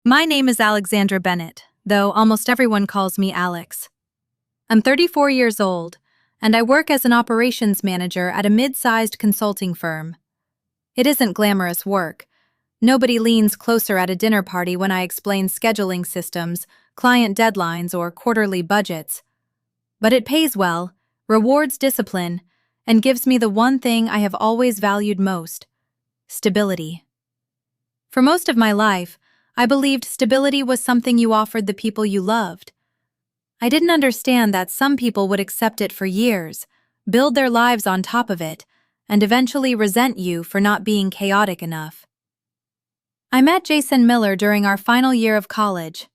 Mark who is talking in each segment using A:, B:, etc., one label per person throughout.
A: My name is Alexandra Bennett, though almost everyone calls me Alex. I'm 34 years old, and I work as an operations manager at a mid-sized consulting firm. It isn't glamorous work. Nobody leans closer at a dinner party when I explain scheduling systems, client deadlines, or quarterly budgets. But it pays well, rewards discipline, and gives me the one thing I have always valued most: stability. For most of my life, I believed stability was something you offered the people you loved. I didn't understand that some people would accept it for years, build their lives on top of it, and eventually resent you for not being chaotic enough. I met Jason Miller during our final year of college.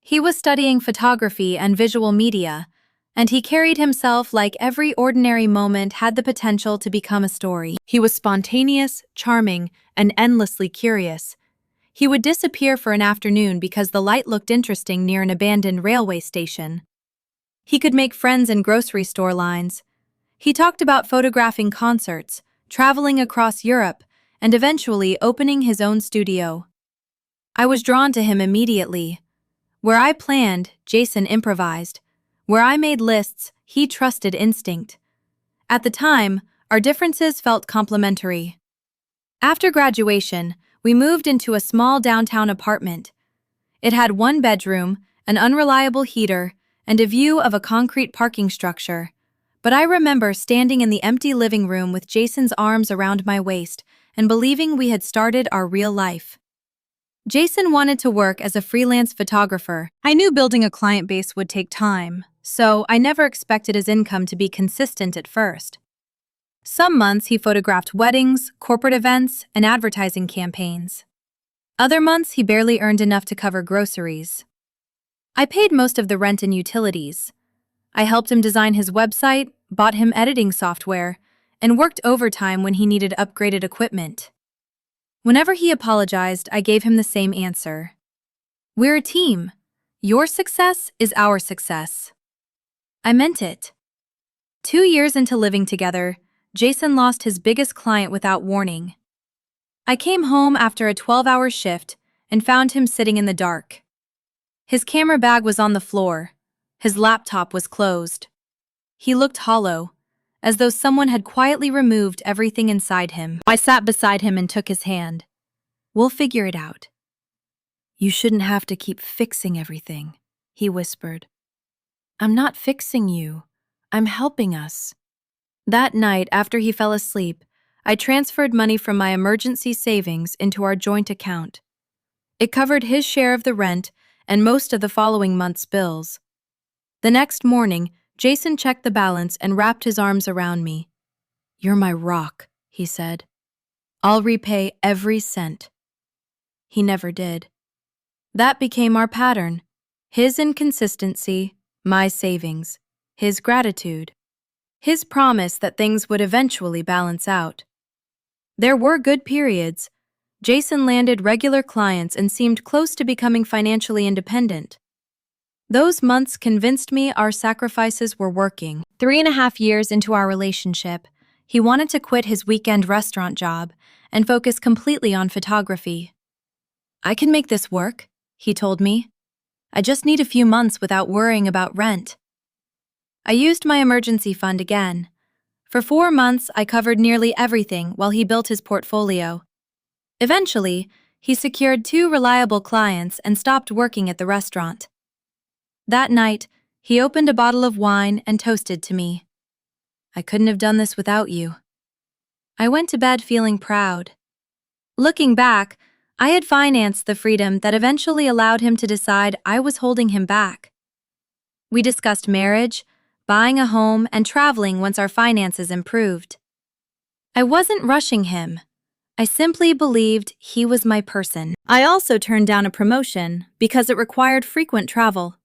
A: He was studying photography and visual media, and he carried himself like every ordinary moment had the potential to become a story. He was spontaneous, charming, and endlessly curious. He would disappear for an afternoon because the light looked interesting near an abandoned railway station. He could make friends in grocery store lines. He talked about photographing concerts, traveling across Europe, and eventually opening his own studio. I was drawn to him immediately. Where I planned, Jason improvised. Where I made lists, he trusted instinct. At the time, our differences felt complementary. After graduation, we moved into a small downtown apartment. It had one bedroom, an unreliable heater, and a view of a concrete parking structure. But I remember standing in the empty living room with Jason's arms around my waist and believing we had started our real life. Jason wanted to work as a freelance photographer. I knew building a client base would take time, so I never expected his income to be consistent at first. Some months he photographed weddings, corporate events, and advertising campaigns. Other months he barely earned enough to cover groceries. I paid most of the rent and utilities. I helped him design his website, bought him editing software, and worked overtime when he needed upgraded equipment. Whenever he apologized, I gave him the same answer. We're a team. Your success is our success. I meant it. 2 years into living together, Jason lost his biggest client without warning. I came home after a 12-hour shift and found him sitting in the dark. His camera bag was on the floor. His laptop was closed. He looked hollow, as though someone had quietly removed everything inside him. I sat beside him and took his hand. We'll figure it out. You shouldn't have to keep fixing everything, he whispered. I'm not fixing you. I'm helping us. That night, after he fell asleep, I transferred money from my emergency savings into our joint account. It covered his share of the rent and most of the following month's bills. The next morning, Jason checked the balance and wrapped his arms around me. You're my rock, he said. I'll repay every cent. He never did. That became our pattern. His inconsistency, my savings, his gratitude. His promise that things would eventually balance out. There were good periods. Jason landed regular clients and seemed close to becoming financially independent. Those months convinced me our sacrifices were working. 3.5 years into our relationship, he wanted to quit his weekend restaurant job and focus completely on photography. I can make this work, he told me. I just need a few months without worrying about rent. I used my emergency fund again. For 4 months, I covered nearly everything while he built his portfolio. Eventually, he secured 2 reliable clients and stopped working at the restaurant. That night, he opened a bottle of wine and toasted to me. I couldn't have done this without you. I went to bed feeling proud. Looking back, I had financed the freedom that eventually allowed him to decide I was holding him back. We discussed marriage, buying a home, and traveling once our finances improved. I wasn't rushing him. I simply believed he was my person. I also turned down a promotion because it required frequent travel.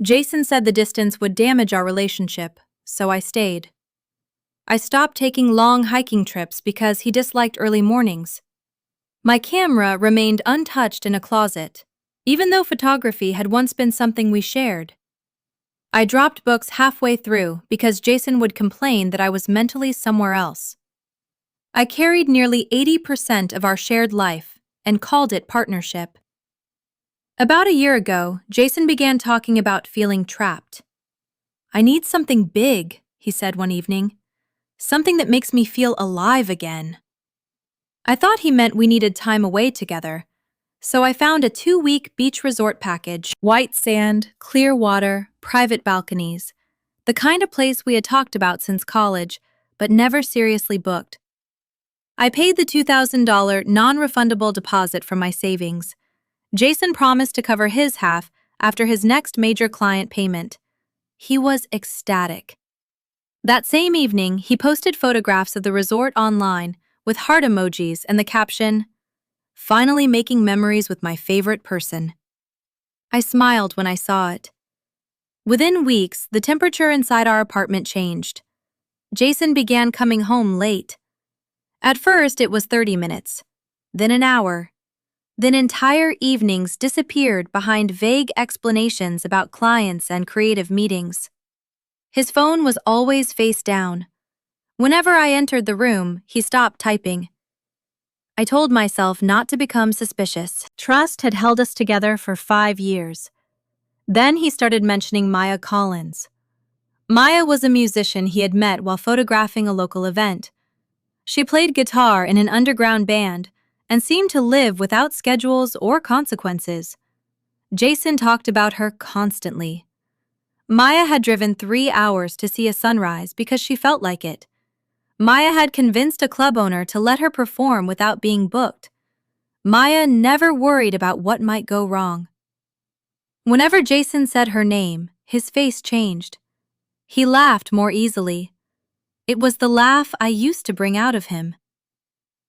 A: Jason said the distance would damage our relationship, so I stayed. I stopped taking long hiking trips because he disliked early mornings. My camera remained untouched in a closet, even though photography had once been something we shared. I dropped books halfway through because Jason would complain that I was mentally somewhere else. I carried nearly 80% of our shared life and called it partnership. About a year ago, Jason began talking about feeling trapped. "I need something big," he said one evening. "Something that makes me feel alive again." I thought he meant we needed time away together, so I found a 2-week beach resort package. White sand, clear water, private balconies. The kind of place we had talked about since college, but never seriously booked. I paid the $2,000 non-refundable deposit from my savings. Jason promised to cover his half after his next major client payment. He was ecstatic. That same evening, he posted photographs of the resort online with heart emojis and the caption, "Finally making memories with my favorite person." I smiled when I saw it. Within weeks, the temperature inside our apartment changed. Jason began coming home late. At first, it was 30 minutes, then an hour. Then entire evenings disappeared behind vague explanations about clients and creative meetings. His phone was always face down. Whenever I entered the room, he stopped typing. I told myself not to become suspicious. Trust had held us together for 5 years. Then he started mentioning Maya Collins. Maya was a musician he had met while photographing a local event. She played guitar in an underground band and seemed to live without schedules or consequences. Jason talked about her constantly. Maya had driven 3 hours to see a sunrise because she felt like it. Maya had convinced a club owner to let her perform without being booked. Maya never worried about what might go wrong. Whenever Jason said her name, his face changed. He laughed more easily. It was the laugh I used to bring out of him.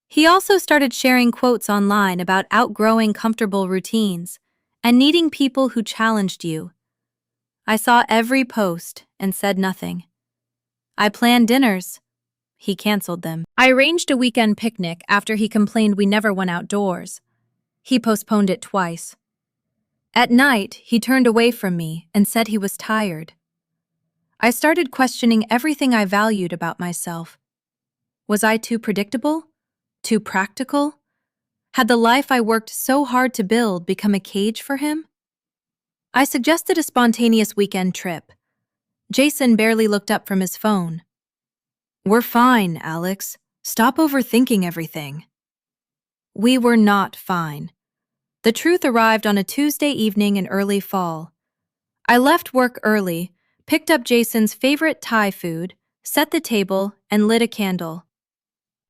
A: He also started sharing quotes online about outgrowing comfortable routines and needing people who challenged you. I saw every post and said nothing. I planned dinners. He canceled them. I arranged a weekend picnic after he complained we never went outdoors. He postponed it twice. At night, he turned away from me and said he was tired. I started questioning everything I valued about myself. Was I too predictable? Too practical? Had the life I worked so hard to build become a cage for him? I suggested a spontaneous weekend trip. Jason barely looked up from his phone. "We're fine, Alex. Stop overthinking everything." We were not fine. The truth arrived on a Tuesday evening in early fall. I left work early, picked up Jason's favorite Thai food, set the table, and lit a candle.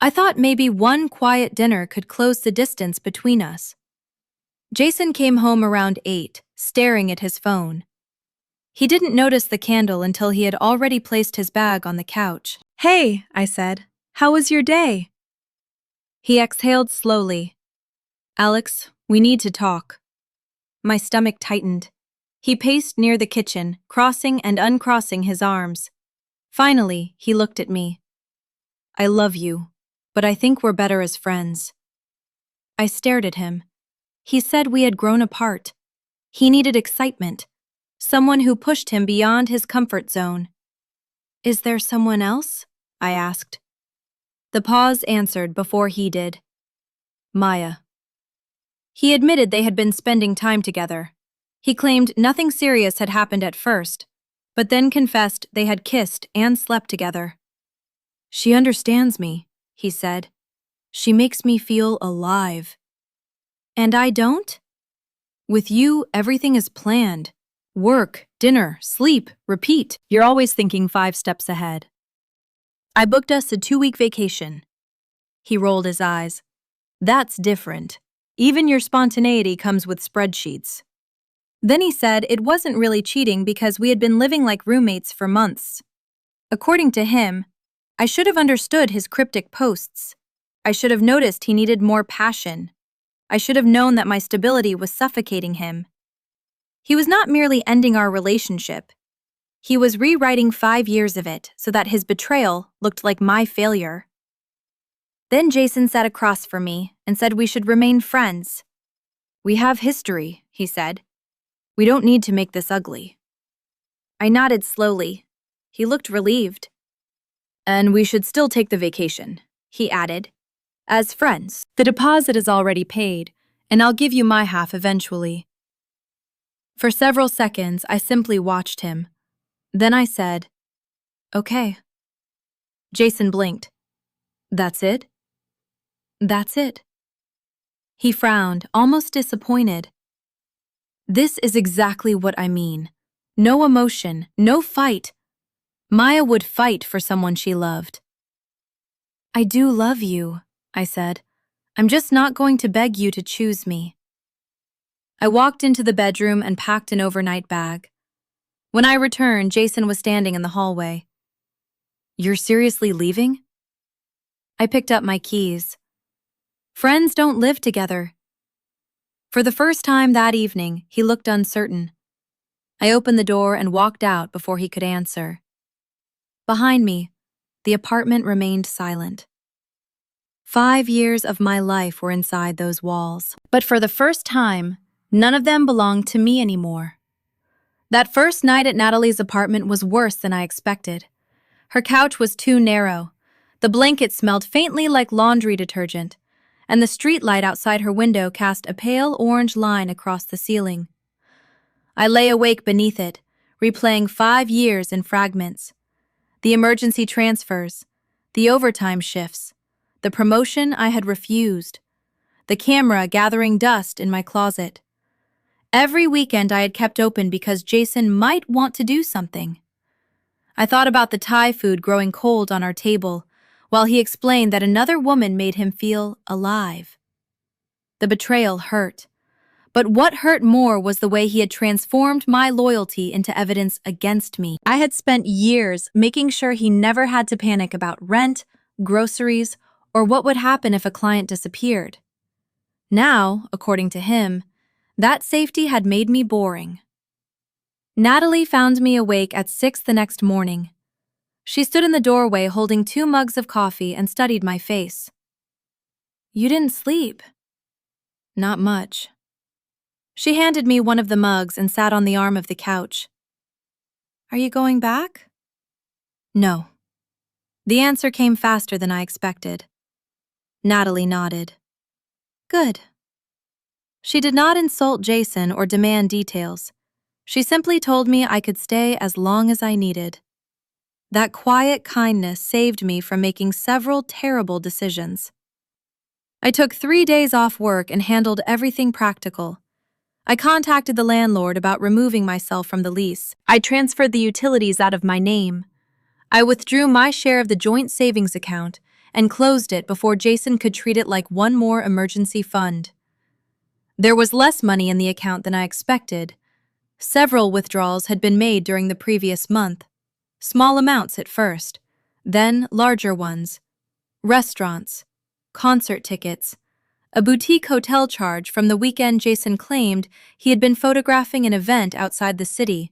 A: I thought maybe one quiet dinner could close the distance between us. Jason came home around 8, staring at his phone. He didn't notice the candle until he had already placed his bag on the couch. "Hey," I said. "How was your day?" He exhaled slowly. "Alex, we need to talk." My stomach tightened. He paced near the kitchen, crossing and uncrossing his arms. Finally, he looked at me. "I love you, but I think we're better as friends." I stared at him. He said we had grown apart. He needed excitement, someone who pushed him beyond his comfort zone. "Is there someone else?" I asked. The pause answered before he did. "Maya." He admitted they had been spending time together. He claimed nothing serious had happened at first, but then confessed they had kissed and slept together. "She understands me," he said. "She makes me feel alive." "And I don't?" "With you, everything is planned. Work, dinner, sleep, repeat. You're always thinking 5 steps ahead." "I booked us a 2-week vacation." He rolled his eyes. "That's different. Even your spontaneity comes with spreadsheets." Then he said it wasn't really cheating because we had been living like roommates for months. According to him, I should have understood his cryptic posts. I should have noticed he needed more passion. I should have known that my stability was suffocating him. He was not merely ending our relationship. He was rewriting 5 years of it so that his betrayal looked like my failure. Then Jason sat across from me and said we should remain friends. "We have history," he said. "We don't need to make this ugly." I nodded slowly. He looked relieved. "And we should still take the vacation," he added. "As friends. The deposit is already paid, and I'll give you my half eventually." For several seconds, I simply watched him. Then I said, "Okay." Jason blinked. "That's it?" "That's it." He frowned, almost disappointed. "This is exactly what I mean. No emotion, no fight. Maya would fight for someone she loved." "I do love you," I said. "I'm just not going to beg you to choose me." I walked into the bedroom and packed an overnight bag. When I returned, Jason was standing in the hallway. "You're seriously leaving?" I picked up my keys. "Friends don't live together." For the first time that evening, he looked uncertain. I opened the door and walked out before he could answer. Behind me, the apartment remained silent. 5 years of my life were inside those walls. But for the first time, none of them belonged to me anymore. That first night at Natalie's apartment was worse than I expected. Her couch was too narrow. The blanket smelled faintly like laundry detergent, and the streetlight outside her window cast a pale orange line across the ceiling. I lay awake beneath it, replaying 5 years in fragments. The emergency transfers, the overtime shifts, the promotion I had refused, the camera gathering dust in my closet. Every weekend I had kept open because Jason might want to do something. I thought about the Thai food growing cold on our table, while he explained that another woman made him feel alive. The betrayal hurt. But what hurt more was the way he had transformed my loyalty into evidence against me. I had spent years making sure he never had to panic about rent, groceries, or what would happen if a client disappeared. Now, according to him, that safety had made me boring. Natalie found me awake at 6 the next morning. She stood in the doorway holding 2 mugs of coffee and studied my face. "You didn't sleep." "Not much." She handed me one of the mugs and sat on the arm of the couch. "Are you going back?" "No." The answer came faster than I expected. Natalie nodded. "Good." She did not insult Jason or demand details. She simply told me I could stay as long as I needed. That quiet kindness saved me from making several terrible decisions. I took 3 days off work and handled everything practical. I contacted the landlord about removing myself from the lease. I transferred the utilities out of my name. I withdrew my share of the joint savings account and closed it before Jason could treat it like one more emergency fund. There was less money in the account than I expected. Several withdrawals had been made during the previous month. Small amounts at first, then larger ones. Restaurants, concert tickets, a boutique hotel charge from the weekend Jason claimed he had been photographing an event outside the city.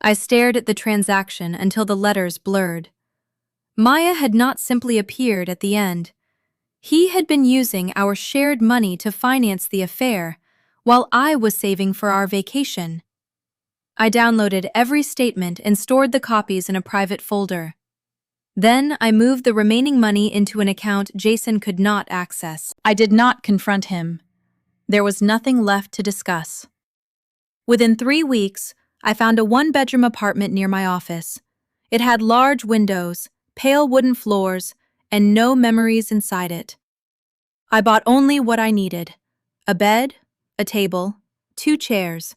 A: I stared at the transaction until the letters blurred. Maya had not simply appeared at the end. He had been using our shared money to finance the affair, while I was saving for our vacation. I downloaded every statement and stored the copies in a private folder. Then I moved the remaining money into an account Jason could not access. I did not confront him. There was nothing left to discuss. Within 3 weeks, I found a 1-bedroom apartment near my office. It had large windows, pale wooden floors, and no memories inside it. I bought only what I needed: a bed, a table, 2 chairs.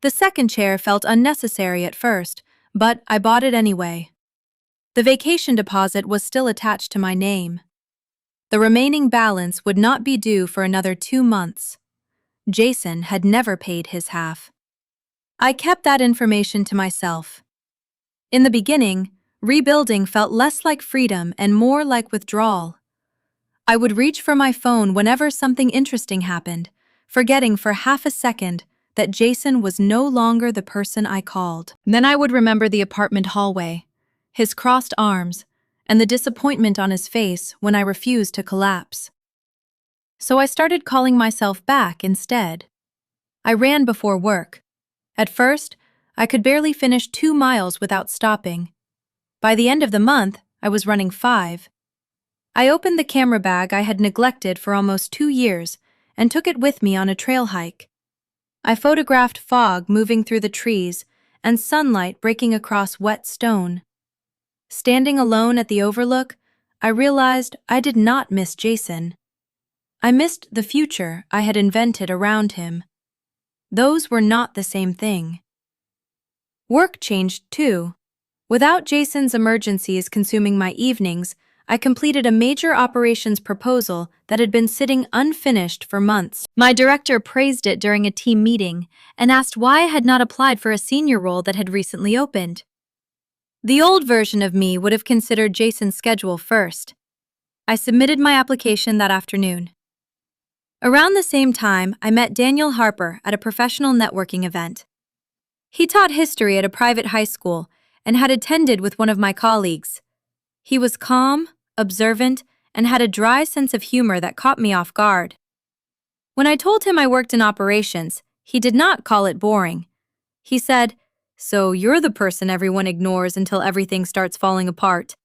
A: The second chair felt unnecessary at first, but I bought it anyway. The vacation deposit was still attached to my name. The remaining balance would not be due for another 2 months. Jason had never paid his half. I kept that information to myself. In the beginning, rebuilding felt less like freedom and more like withdrawal. I would reach for my phone whenever something interesting happened, forgetting for half a second that Jason was no longer the person I called. Then I would remember the apartment hallway, his crossed arms, and the disappointment on his face when I refused to collapse. So I started calling myself back instead. I ran before work. At first, I could barely finish 2 miles without stopping. By the end of the month, I was running 5. I opened the camera bag I had neglected for almost 2 years and took it with me on a trail hike. I photographed fog moving through the trees and sunlight breaking across wet stone. Standing alone at the overlook, I realized I did not miss Jason. I missed the future I had invented around him. Those were not the same thing. Work changed too. Without Jason's emergencies consuming my evenings, I completed a major operations proposal that had been sitting unfinished for months. My director praised it during a team meeting and asked why I had not applied for a senior role that had recently opened. The old version of me would have considered Jason's schedule first. I submitted my application that afternoon. Around the same time, I met Daniel Harper at a professional networking event. He taught history at a private high school and had attended with one of my colleagues. He was calm, observant, and had a dry sense of humor that caught me off guard. When I told him I worked in operations, he did not call it boring. He said, "So you're the person everyone ignores until everything starts falling apart."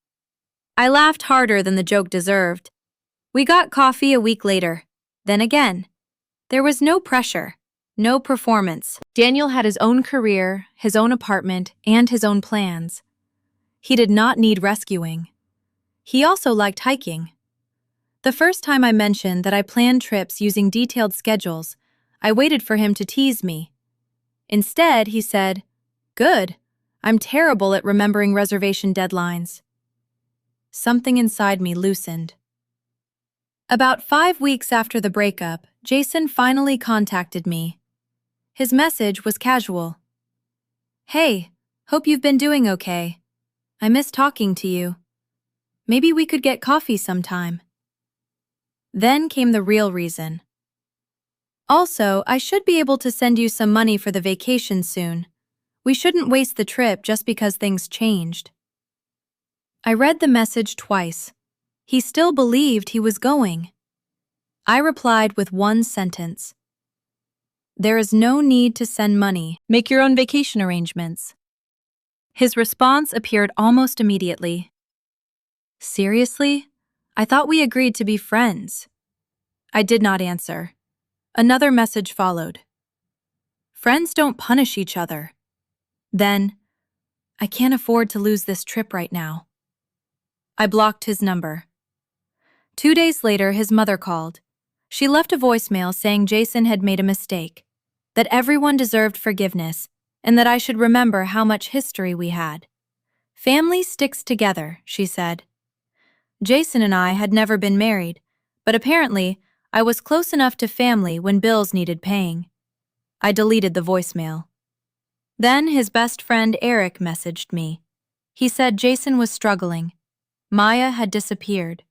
A: I laughed harder than the joke deserved. We got coffee a week later. Then again. There was no pressure, no performance. Daniel had his own career, his own apartment, and his own plans. He did not need rescuing. He also liked hiking. The first time I mentioned that I planned trips using detailed schedules, I waited for him to tease me. Instead, he said, "Good. I'm terrible at remembering reservation deadlines." Something inside me loosened. About 5 weeks after the breakup, Jason finally contacted me. His message was casual. "Hey, hope you've been doing okay. I miss talking to you. Maybe we could get coffee sometime." Then came the real reason. "Also, I should be able to send you some money for the vacation soon. We shouldn't waste the trip just because things changed." I read the message twice. He still believed he was going. I replied with one sentence. "There is no need to send money. Make your own vacation arrangements." His response appeared almost immediately. "Seriously? I thought we agreed to be friends." I did not answer. Another message followed. "Friends don't punish each other." Then, "I can't afford to lose this trip right now." I blocked his number. 2 days later, his mother called. She left a voicemail saying Jason had made a mistake, that everyone deserved forgiveness, and that I should remember how much history we had. "Family sticks together," she said. Jason and I had never been married, but apparently I was close enough to family when bills needed paying. I deleted the voicemail. Then his best friend Eric messaged me. He said Jason was struggling. Maya had disappeared.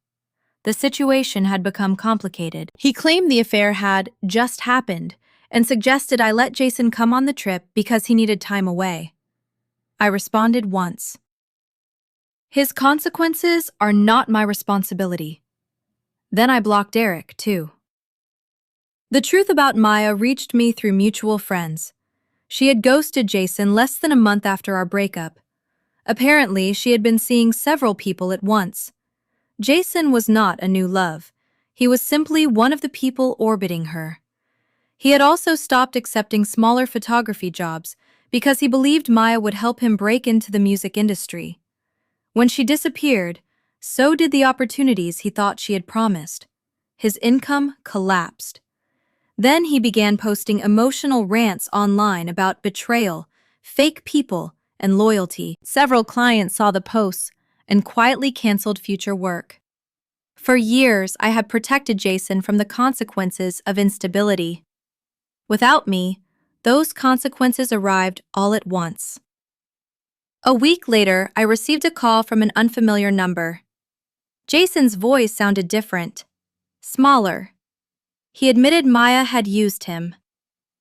A: The situation had become complicated. He claimed the affair had just happened and suggested I let Jason come on the trip because he needed time away. I responded once. "His consequences are not my responsibility." Then I blocked Eric, too. The truth about Maya reached me through mutual friends. She had ghosted Jason less than a month after our breakup. Apparently, she had been seeing several people at once. Jason was not a new love. He was simply one of the people orbiting her. He had also stopped accepting smaller photography jobs because he believed Maya would help him break into the music industry. When she disappeared, so did the opportunities he thought she had promised. His income collapsed. Then he began posting emotional rants online about betrayal, fake people, and loyalty. Several clients saw the posts and quietly canceled future work. For years, I had protected Jason from the consequences of instability. Without me, those consequences arrived all at once. A week later, I received a call from an unfamiliar number. Jason's voice sounded different, smaller. He admitted Maya had used him.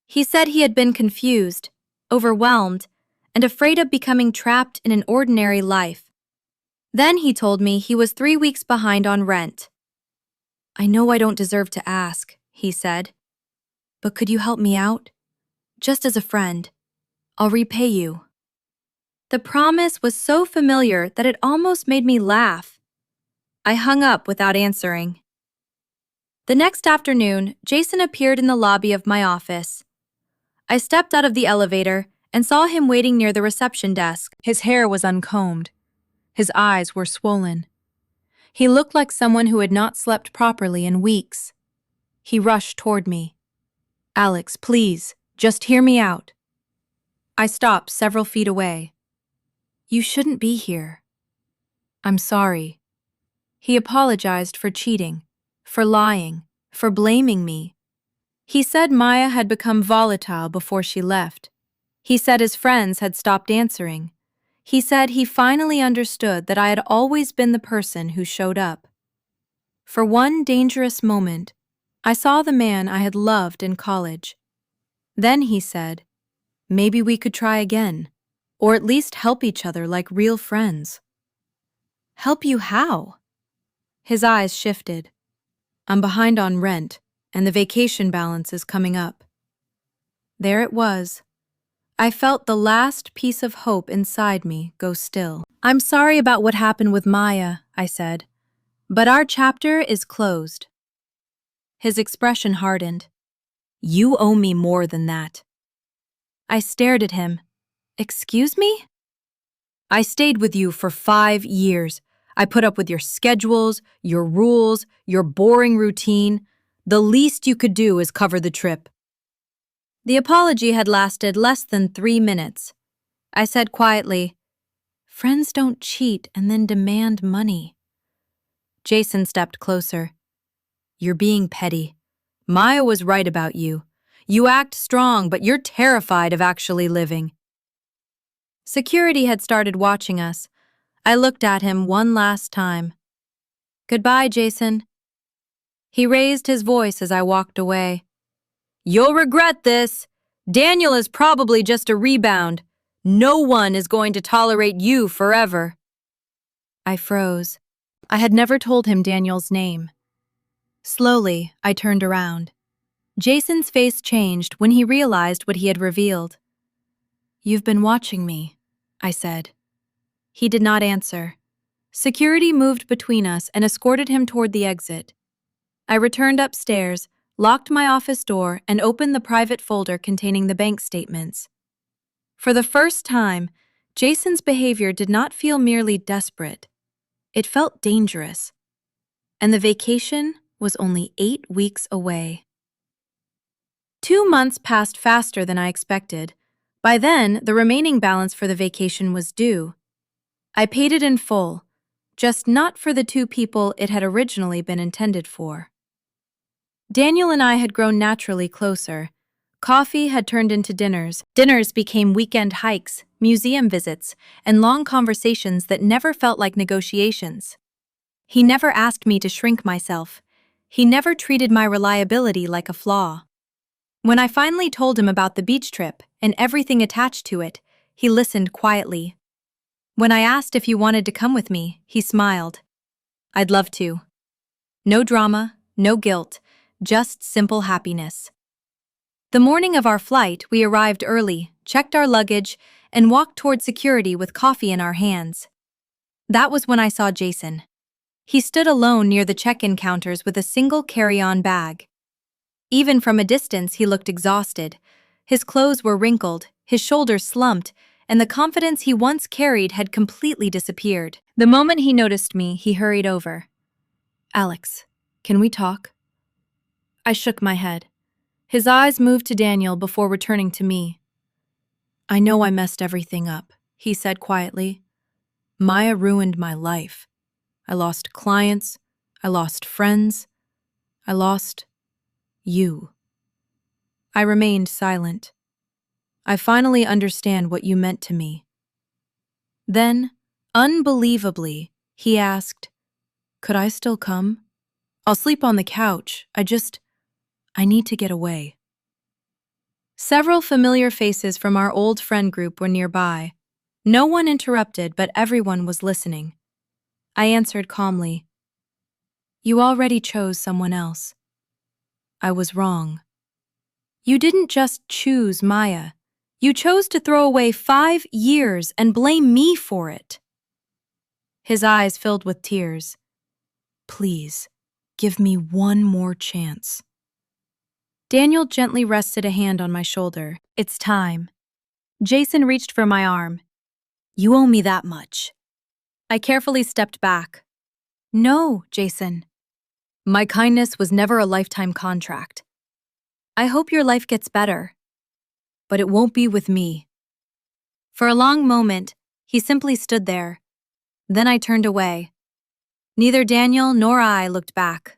A: He said he had been confused, overwhelmed, and afraid of becoming trapped in an ordinary life. Then he told me he was 3 weeks behind on rent. "I know I don't deserve to ask," he said, "but could you help me out? Just as a friend. I'll repay you." The promise was so familiar that it almost made me laugh. I hung up without answering. The next afternoon, Jason appeared in the lobby of my office. I stepped out of the elevator and saw him waiting near the reception desk. His hair was uncombed. His eyes were swollen. He looked like someone who had not slept properly in weeks. He rushed toward me. "Alex, please, just hear me out." I stopped several feet away. "You shouldn't be here." "I'm sorry." He apologized for cheating, for lying, for blaming me. He said Maya had become volatile before she left. He said his friends had stopped answering. He said he finally understood that I had always been the person who showed up. For one dangerous moment, I saw the man I had loved in college. Then he said, maybe we could try again, or at least help each other like real friends. Help you how? His eyes shifted. I'm behind on rent, and the vacation balance is coming up. There it was. I felt the last piece of hope inside me go still. I'm sorry about what happened with Maya, I said, but our chapter is closed. His expression hardened. You owe me more than that. I stared at him. Excuse me? I stayed with you for 5 years. I put up with your schedules, your rules, your boring routine. The least you could do is cover the trip. The apology had lasted less than 3 minutes. I said quietly, friends don't cheat and then demand money. Jason stepped closer. You're being petty. Maya was right about you. You act strong, but you're terrified of actually living. Security had started watching us. I looked at him one last time. Goodbye, Jason. He raised his voice as I walked away. You'll regret this. Daniel is probably just a rebound. No one is going to tolerate you forever. I froze. I had never told him Daniel's name. Slowly, I turned around. Jason's face changed when he realized what he had revealed. You've been watching me, I said. He did not answer. Security moved between us and escorted him toward the exit. I returned upstairs, locked my office door, and opened the private folder containing the bank statements. For the first time, Jason's behavior did not feel merely desperate. It felt dangerous. And the vacation was only 8 weeks away. 2 months passed faster than I expected. By then, the remaining balance for the vacation was due. I paid it in full, just not for the 2 people it had originally been intended for. Daniel and I had grown naturally closer. Coffee had turned into dinners. Dinners became weekend hikes, museum visits, and long conversations that never felt like negotiations. He never asked me to shrink myself. He never treated my reliability like a flaw. When I finally told him about the beach trip and everything attached to it, he listened quietly. When I asked if he wanted to come with me, he smiled. I'd love to. No drama, no guilt, just simple happiness. The morning of our flight, we arrived early, checked our luggage, and walked toward security with coffee in our hands. That was when I saw Jason. He stood alone near the check-in counters with a single carry-on bag. Even from a distance, he looked exhausted. His clothes were wrinkled, his shoulders slumped, and the confidence he once carried had completely disappeared. The moment he noticed me, he hurried over. Alex, can we talk? I shook my head. His eyes moved to Daniel before returning to me. I know I messed everything up, he said quietly. Maya ruined my life. I lost clients. I lost friends. I lost you. I remained silent. I finally understand what you meant to me. Then, unbelievably, he asked, could I still come? I'll sleep on the couch. I need to get away. Several familiar faces from our old friend group were nearby. No one interrupted, but everyone was listening. I answered calmly, you already chose someone else. I was wrong. You didn't just choose Maya. You chose to throw away 5 years and blame me for it. His eyes filled with tears. Please, give me one more chance. Daniel gently rested a hand on my shoulder. It's time. Jason reached for my arm. You owe me that much. I carefully stepped back. No, Jason. My kindness was never a lifetime contract. I hope your life gets better. But it won't be with me. For a long moment, he simply stood there. Then I turned away. Neither Daniel nor I looked back.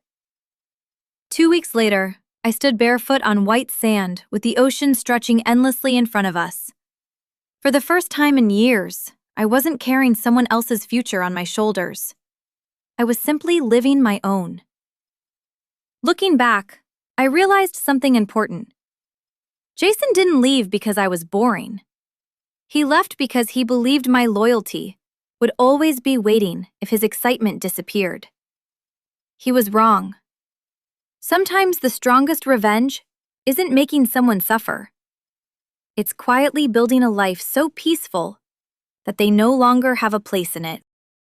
A: 2 weeks later, I stood barefoot on white sand with the ocean stretching endlessly in front of us. For the first time in years, I wasn't carrying someone else's future on my shoulders. I was simply living my own. Looking back, I realized something important. Jason didn't leave because I was boring. He left because he believed my loyalty would always be waiting if his excitement disappeared. He was wrong. Sometimes the strongest revenge isn't making someone suffer. It's quietly building a life so peaceful that they no longer have a place in it.